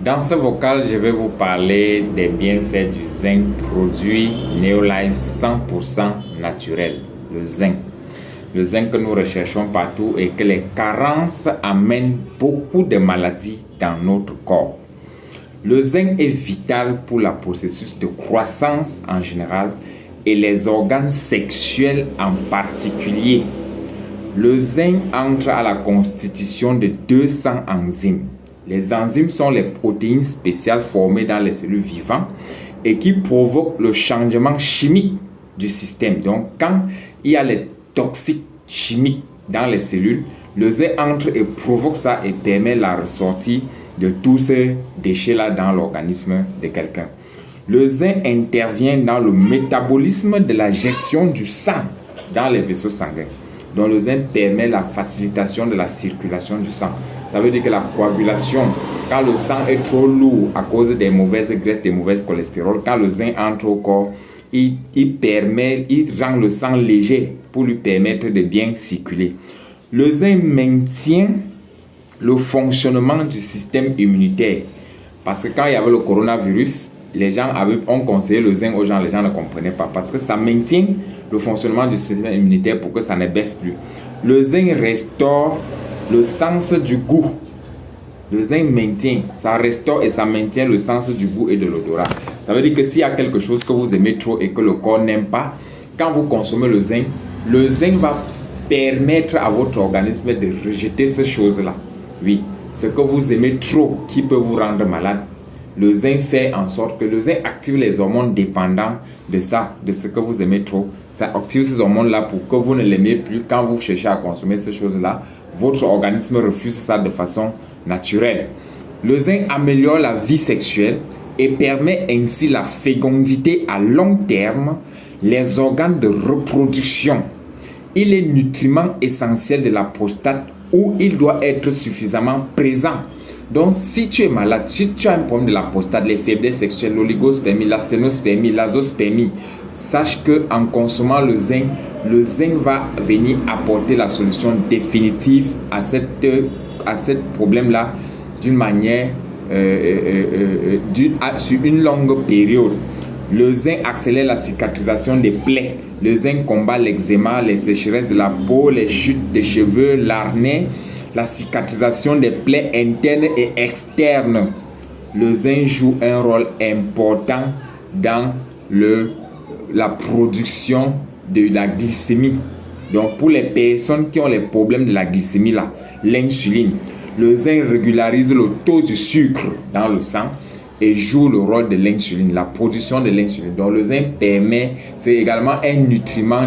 Dans ce vocal, je vais vous parler des bienfaits du zinc, produit Neolife 100% naturel, le zinc. Le zinc que nous recherchons partout et que les carences amènent beaucoup de maladies dans notre corps. Le zinc est vital pour le processus de croissance en général et les organes sexuels en particulier. Le zinc entre à la constitution de 200 enzymes. Les enzymes sont les protéines spéciales formées dans les cellules vivantes et qui provoquent le changement chimique du système. Donc, quand il y a les toxiques chimiques dans les cellules, le zinc entre et provoque ça et permet la ressortie de tous ces déchets-là dans l'organisme de quelqu'un. Le zinc intervient dans le métabolisme de la gestion du sang dans les vaisseaux sanguins. Donc le zinc permet la facilitation de la circulation du sang. Ça veut dire que la coagulation, quand le sang est trop lourd à cause des mauvaises graisses, des mauvaises cholestérol, quand le zinc entre au corps, il rend le sang léger pour lui permettre de bien circuler. Le zinc maintient le fonctionnement du système immunitaire. Parce que quand il y avait le coronavirus, les gens ont conseillé le zinc aux gens, les gens ne comprenaient pas. Parce que ça maintient le fonctionnement du système immunitaire pour que ça ne baisse plus. Le zinc restaure le sens du goût. Le zinc maintient, ça restaure et ça maintient le sens du goût et de l'odorat. Ça veut dire que s'il y a quelque chose que vous aimez trop et que le corps n'aime pas, quand vous consommez le zinc va permettre à votre organisme de rejeter ces choses-là. Oui, ce que vous aimez trop qui peut vous rendre malade, le zinc fait en sorte que le zinc active les hormones dépendants de ça, de ce que vous aimez trop. Ça active ces hormones-là pour que vous ne l'aimez plus. Quand vous cherchez à consommer ces choses-là, votre organisme refuse ça de façon naturelle. Le zinc améliore la vie sexuelle et permet ainsi la fécondité à long terme, les organes de reproduction. Il est nutriment essentiel de la prostate où il doit être suffisamment présent. Donc, si tu es malade, si tu as un problème de la prostate, les faiblesses sexuelles, l'oligospermie, l'asténospermie, l'azospermie, sache qu'en consommant le zinc va venir apporter la solution définitive à ce problème-là d'une manière sur une longue période. Le zinc accélère la cicatrisation des plaies. Le zinc combat l'eczéma, les sécheresses de la peau, les chutes de cheveux, l'acné, la cicatrisation des plaies internes et externes. Le zinc joue un rôle important dans la production de la glycémie. Donc pour les personnes qui ont les problèmes de la glycémie, l'insuline, le zinc régularise le taux de sucre dans le sang et joue le rôle de l'insuline, la production de l'insuline. Donc le zinc c'est également un nutriment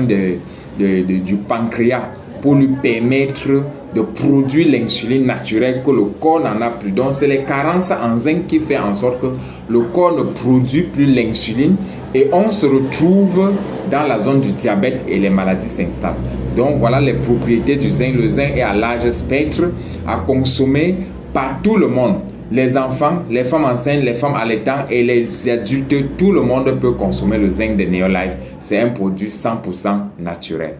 du pancréas pour lui permettre de produire l'insuline naturelle que le corps n'en a plus. Donc c'est les carences en zinc qui fait en sorte que le corps ne produit plus l'insuline et on se retrouve dans la zone du diabète et les maladies s'installent. Donc voilà les propriétés du zinc. Le zinc est à large spectre, à consommer par tout le monde. Les enfants, les femmes enceintes, les femmes allaitantes et les adultes, tout le monde peut consommer le zinc de Neolife. C'est un produit 100% naturel.